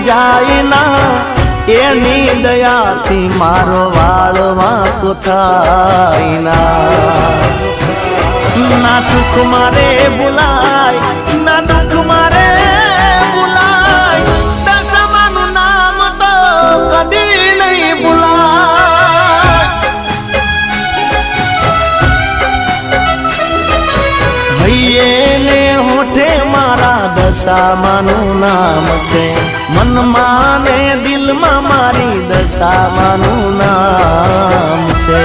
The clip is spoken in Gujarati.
જાય ના એની દયાથી મારો વાળ વાંકો થાય ના સુખ મારે ભૂલાય ના દુઃખ મારે ભૂલાય દશામાનું નામ તો કદી નહીં ભૂલાય હૈયે ને હોઠે મારા દશામાનું નામ છે મનમાં ને દિલમાં મારી દશામાનું નામ છે।